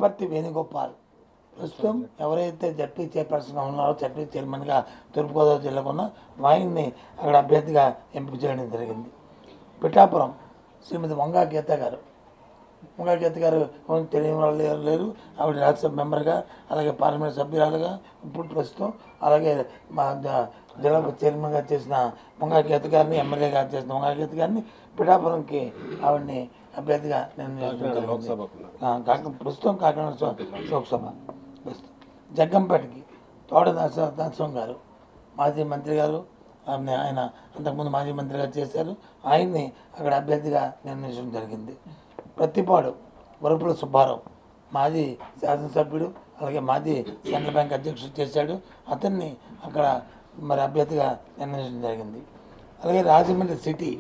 పుట్టపర్తి వేణుగోపాల్ ప్రస్తుతం ఎవరైతే జడ్పీ చైర్పర్సన్గా ఉన్నారో, జడ్పీ చైర్మన్గా తూర్పుగోదావరి జిల్లాకు ఉన్న వాయిని అక్కడ అభ్యర్థిగా ఎంపిక చేయడం జరిగింది. పిఠాపురం శ్రీమతి వంగా గీత గారు తెలియని వాళ్ళు ఎవరు లేరు. ఆవిడ రాజ్యసభ మెంబర్గా, అలాగే పార్లమెంట్ సభ్యురాలుగా ఇప్పుడు ప్రస్తుతం, అలాగే మా జిల్లా చైర్మన్గా చేసిన వంగా గీత గారిని, ఎమ్మెల్యేగా చేసిన వంగా గీత గారిని పిఠాపురంకి ఆవిడని అభ్యర్థిగా ప్రస్తుతం కాకినాడ లోక్సభ. జగ్గంపేటకి తోట నరసింహం గారు మాజీ మంత్రి గారు, ఆయన అంతకుముందు మాజీ మంత్రిగా చేశారు. ఆయన్ని అక్కడ అభ్యర్థిగా నిర్ణయించడం జరిగింది. ప్రతిపాడు వరపుల సుబ్బారావు మాజీ శాసనసభ్యుడు, అలాగే మాజీ సెంట్రల్ బ్యాంక్ అధ్యక్షుడు చేశాడు. అతన్ని అక్కడ మరి అభ్యర్థిగా నిర్ణయించడం జరిగింది. అలాగే రాజమండ్రి సిటీ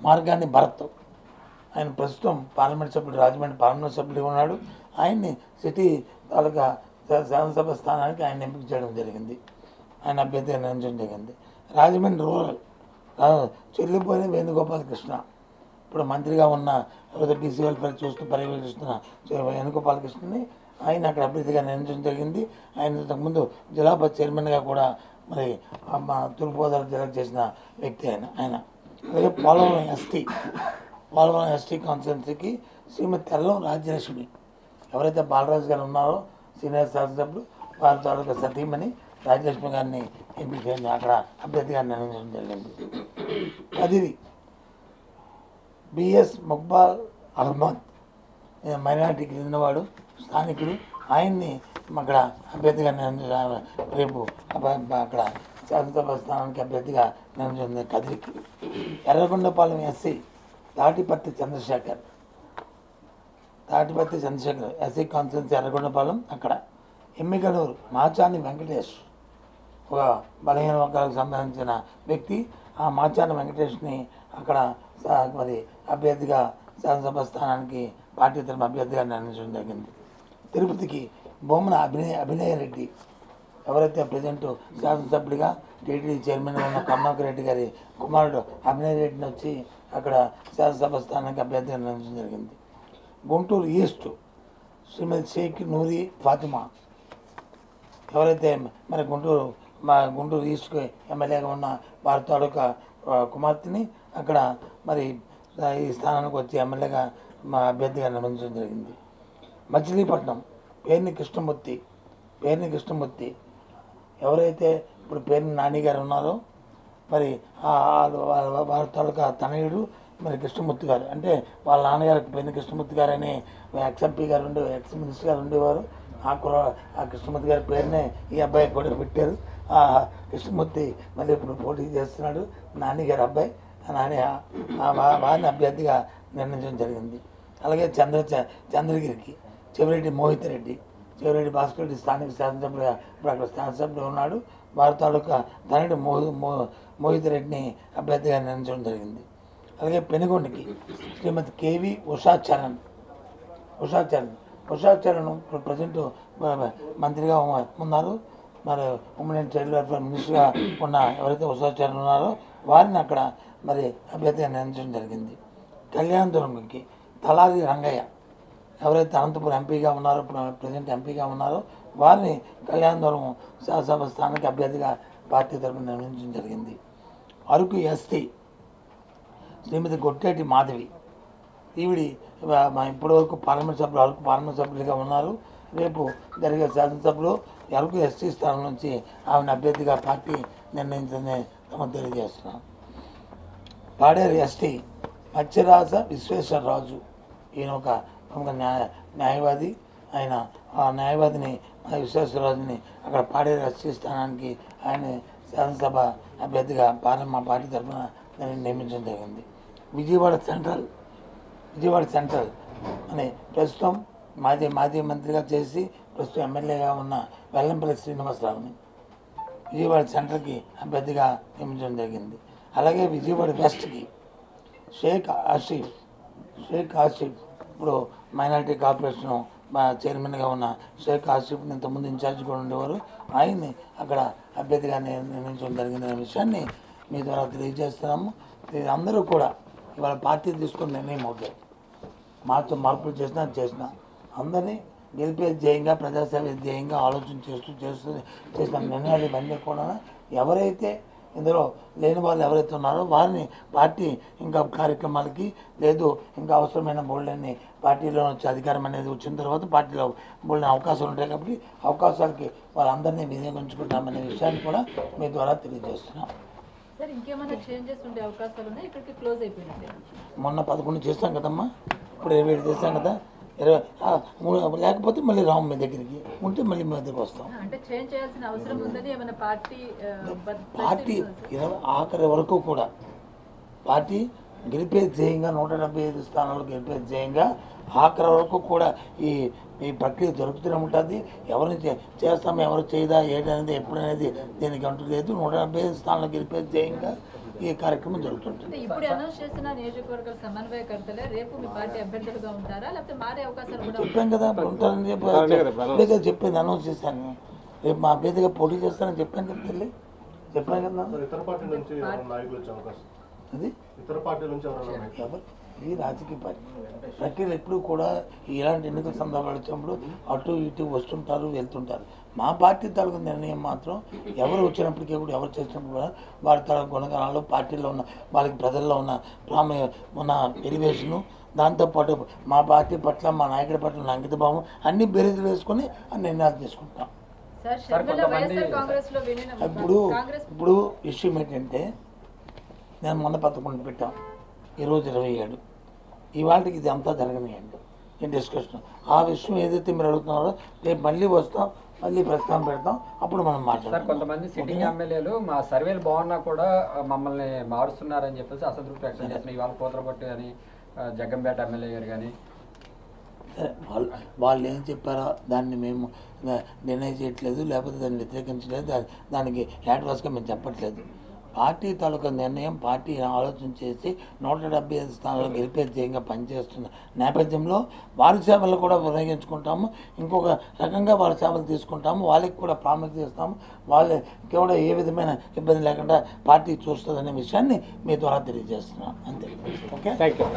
మార్గాన్ని భరత్, ఆయన ప్రస్తుతం పార్లమెంట్ సభ్యుడు, రాజమండ్రి పార్లమెంట్ సభ్యుడిగా ఉన్నాడు. ఆయన్ని సిటీ తాలూకా శాసనసభ స్థానానికి ఆయన ఎంపిక చేయడం జరిగింది. ఆయన అభ్యర్థిగా నిర్ణయించడం జరిగింది. రాజమండ్రి రూరల్ చెల్లిపోయిన వేణుగోపాలకృష్ణ, ఇప్పుడు మంత్రిగా ఉన్న బీసీ వెల్ఫేర్ చూస్తూ పర్యవేక్షిస్తున్న వేణుగోపాలకృష్ణని ఆయన అక్కడ అభ్యర్థిగా నిర్ణయించడం జరిగింది. ఆయన ఇంతకుముందు జిల్లా చైర్మన్గా కూడా మరి తూర్పుగోదావరి జిల్లాకు చేసిన వ్యక్తి ఆయన. అలాగే పోలవరం ఎస్టీ కాన్స్టిట్యున్సీకి శ్రీమతి తెల్లం రాజ్యలక్ష్మి, ఎవరైతే బాలరాజు గారు ఉన్నారో సీనియర్ శాసనసభ్యులు, వారి తాలూకా సతీమణి రాజ్యలక్ష్మి గారిని ఎంపిక చేయండి అక్కడ అభ్యర్థిగా నిర్ణయించడం జరిగింది. అది బిఎస్ ముక్బాల్ అహ్మద్, మైనార్టీకి చెందినవాడు, స్థానికుడు. ఆయన్ని అక్కడ అభ్యర్థిగా రేపు అక్కడ శాసనసభ స్థానానికి అభ్యర్థిగా నిర్ణయించింది. కదిరికి Erragondapalem SC Tatiparthi Chandrasekhar SC constituency Erragondapalem. అక్కడ ఎమ్మిగనూరు మాచాని వెంకటేష్, ఒక బలహీన వర్గాలకు సంబంధించిన వ్యక్తి. ఆ మాచాని వెంకటేష్ని అక్కడ మరి అభ్యర్థిగా శాసనసభ స్థానానికి పార్టీ తరఫున అభ్యర్థిగా నిర్ణయించడం జరిగింది. తిరుపతికి బొమ్మన అభినయ రెడ్డి, ఎవరైతే ప్రజెంట్ శాసనసభ్యుడిగా టీటీడీ చైర్మన్గా ఉన్న కమలాకర్ రెడ్డి గారి కుమారుడు అభినయ రెడ్డిని వచ్చి అక్కడ శాసనసభ స్థానానికి అభ్యర్థిగా నిర్ణయించడం జరిగింది. గుంటూరు ఈస్ట్ శ్రీమతి షేక్ నూరి ఫాతిమా, ఎవరైతే మరి గుంటూరు ఈస్ట్కి ఎమ్మెల్యేగా ఉన్న వారి తాలూకా కుమార్తెని అక్కడ మరి ఈ స్థానానికి వచ్చి ఎమ్మెల్యేగా అభ్యర్థిగా నిర్ణయించడం జరిగింది. మచిలీపట్నం పేర్ని కృష్ణమూర్తి, ఎవరైతే ఇప్పుడు పేర్ని నాని గారు ఉన్నారో మరి వారి తాలూకా తనయుడు మరి కృష్ణమూర్తి గారు, అంటే వాళ్ళ నాన్నగారికి పేర్ని కృష్ణమూర్తి గారు అని ఎక్స్ఎంపీ గారు ఎక్స్ మినిస్టర్ గారు ఉండేవారు. ఆ కృష్ణమూర్తి గారి పేరునే ఈ అబ్బాయి కూడా పెట్టారు. ఆ కృష్ణమూర్తి మళ్ళీ ఇప్పుడు పోటీ చేస్తున్నాడు, నాని గారి అబ్బాయి. వారిని అభ్యర్థిగా నిర్ణయించడం జరిగింది. అలాగే చంద్రగిరికి చెవిరెడ్డి మోహిత్ రెడ్డి, చెవిరెడ్డి భాస్కర్ రెడ్డి స్థానిక శాసనసభ్యులుగా ఇప్పుడు అక్కడ శాసనసభ్యులు ఉన్నాడు. వారి తాలూకా తనయుడు మోహిత్ రెడ్డిని అభ్యర్థిగా నిర్ణయించడం జరిగింది. అలాగే పెనుగొండకి శ్రీమతి కేవి ఉషా చరణ్ ఇప్పుడు ప్రజెంట్ మంత్రిగా ఉన్నారు. మరి ఉమెన్ చైల్డ్ వెల్ఫేర్ మినిస్టర్గా ఉన్న ఎవరైతే ఉషా చరణ్ ఉన్నారో వారిని అక్కడ మరి అభ్యర్థిగా నిర్ణయించడం జరిగింది. కళ్యాణదుర్గంకి తలారి రంగయ్య, ఎవరైతే అనంతపురం ఎంపీగా ఉన్నారో, ప్రజెంట్ ఎంపీగా ఉన్నారో వారిని కళ్యాణదుర్గం శాసనసభ స్థానానికి అభ్యర్థిగా పార్టీ తరఫున నిర్ణయించడం జరిగింది. అరకు ఎస్టీ శ్రీమతి గొట్టేటి మాధవి, ఈవిడి ఇప్పటివరకు అరకు పార్లమెంట్ సభ్యులుగా ఉన్నారు. రేపు జరిగే శాసనసభలో అరకు ఎస్టీ స్థానం నుంచి ఆమెను అభ్యర్థిగా పార్టీ నిర్ణయించిందని తమకు తెలియజేస్తున్నాం. పాడేరు ఎస్టీ మత్స్యరాజ విశ్వేశ్వరరాజు, ఈయన ఒక ప్రముఖ న్యాయవాది. ఆయన ఆ న్యాయవాదిని విశ్వేశ్వరరాజుని అక్కడ పాడేరు ఎస్టీ స్థానానికి ఆయన శాసనసభ అభ్యర్థిగా మా పార్టీ తరఫున నియమించడం జరిగింది. విజయవాడ సెంట్రల్ అని ప్రస్తుతం మాజీ మంత్రిగా చేసి ప్రస్తుతం ఎమ్మెల్యేగా ఉన్న వెల్లంపల్లి శ్రీనివాసరావుని విజయవాడ సెంట్రల్కి అభ్యర్థిగా నియమించడం జరిగింది. అలాగే విజయవాడ వెస్ట్కి షేక్ ఆసిఫ్ ఇప్పుడు మైనారిటీ కార్పొరేషన్ చైర్మన్గా ఉన్న షేక్ ఆసిఫ్ని ఇంతకుముందు ఇన్ఛార్జ్ కూడా ఉండేవారు. ఆయన్ని అక్కడ అభ్యర్థిగా నిర్ణయించడం జరిగిందనే విషయాన్ని మీ ద్వారా తెలియజేస్తున్నాము. అందరూ కూడా ఇవాళ పార్టీ తీసుకుని నిర్ణయం అవుతారు. మార్పులు చేసినా అందరినీ గెలిపే ధ్యేయంగా ప్రజాసేవ ధ్యేయంగా ఆలోచన చేసిన నిర్ణయాలు ఇవన్నీ కూడా ఎవరైతే ఇందులో లేని వాళ్ళు ఎవరైతే ఉన్నారో వారిని పార్టీ ఇంకా కార్యక్రమాలకి లేదు ఇంకా అవసరమైన బోల్డన్ని పార్టీలో వచ్చే అధికారం అనేది వచ్చిన తర్వాత పార్టీలో బోల్డని అవకాశాలు ఉంటాయి కాబట్టి అవకాశాలకి వాళ్ళందరినీ వినియోగించుకుంటామనే విషయాన్ని కూడా మీ ద్వారా తెలియజేస్తున్నాం. సార్ ఇంకేమైనా చేంజెస్ ఉండే అవకాశాలు ఉన్నాయి? ఇక్కడికి క్లోజ్ అయిపోయినట్టే. మొన్న 11 చేస్తాం కదమ్మా, ఇప్పుడు 27 చేస్తాం కదా, 20 లేకపోతే మళ్ళీ రాము మీ దగ్గరికి, ఉంటే మళ్ళీ మీ దగ్గరికి వస్తాం. అంటే చేంజ్ చేయాల్సిన అవసరం ఉందని ఏమైనా పార్టీ ఆఖరి వరకు కూడా పార్టీ గెలిపే ధ్యేయంగా 175 స్థానాలు గెలిపే ధ్యేయంగా ఆఖరి వరకు కూడా ఈ ప్రక్రియ జరుగుతూనే ఉంటుంది. ఎవరిని చేస్తాము ఎవరు చేయదా ఏంటనేది ఎప్పుడనేది దీనికి అంటూ లేదు. 175 స్థానాలు గెలిపే ధ్యేయంగా ఈ కార్యక్రమం జరుగుతుంటుంది. ఇప్పుడు అనౌన్స్ చేసిన నియోజకవర్గాల సమన్వయకర్తలే రేపు మీ పార్టీ అభ్యర్థులుగా ఉంటారా లేకపోతే మారే అవకాశాలు కూడా? చెప్పాం కదా ఉంటారని చెప్పి చెప్పింది, అనౌన్స్ చేశాను. రేపు మా అభ్యర్థిగా పోటీ చేస్తానని చెప్పాను కదా తల్లి, చెప్పాను కదా. అది ఈ రాజకీయ పార్టీ ప్రక్రియలు ఎప్పుడు కూడా ఇలాంటి ఎన్నికల సందర్భాలు వచ్చినప్పుడు అటు ఇటు వస్తుంటారు వెళ్తుంటారు. మా పార్టీ తాలూకు నిర్ణయం మాత్రం ఎవరు వచ్చినప్పటికీ కూడా ఎవరు చేసినప్పుడు కూడా వారి తాలూకు గుణగణాలు పార్టీలో ఉన్న వాళ్ళకి ప్రజల్లో ఉన్న ఎలివేషను దాంతోపాటు మా పార్టీ పట్ల మా నాయకుడి పట్ల ఉన్న అంకితభావం అన్ని బేరీజులు వేసుకొని ఆ నిర్ణయాలు తీసుకుంటాం. ఇప్పుడు విషయం ఏంటంటే నేను మొన్న 11 పెట్టాం, ఈరోజు 27, ఇవాళకి ఇది అంతా జరగనియండి ఈ డిస్కషన్. ఆ విషయం ఏదైతే మీరు అడుగుతున్నారో రేపు మళ్ళీ వస్తాం, మళ్ళీ ప్రస్తావన పెడతాం, అప్పుడు మనం మాట్లాడతాం. కొంతమంది సిట్టింగ్ ఎమ్మెల్యేలు మా సర్వేలు బాగున్నా కూడా మమ్మల్ని మారుస్తున్నారని చెప్పేసి అసంతృప్తి వ్యక్తం చేస్తున్నారు. ఇవాళ పోతరపట్టు కానీ జగ్గంపేట ఎమ్మెల్యే గారు కానీ వాళ్ళు ఏం చెప్పారో దాన్ని మేము నిర్ణయం చేయట్లేదు, లేకపోతే దాన్ని వ్యతిరేకించలేదు, దానికి యాడ్వాస్గా మేము చెప్పట్లేదు. పార్టీ తాలూకా నిర్ణయం పార్టీ ఆలోచన చేసి 175 స్థానాలు గెలిపే ధ్యేయంగా పనిచేస్తున్న నేపథ్యంలో వారి సేవలు కూడా వినియోగించుకుంటాము, ఇంకొక రకంగా వారి సేవలు తీసుకుంటాము, వాళ్ళకి కూడా ప్రాముఖ్యత ఇస్తాము, వాళ్ళకి కూడా ఏ విధమైన ఇబ్బంది లేకుండా పార్టీ చూస్తుందనే విషయాన్ని మీ ద్వారా తెలియజేస్తున్నాం. అంతే. Okay, thank you.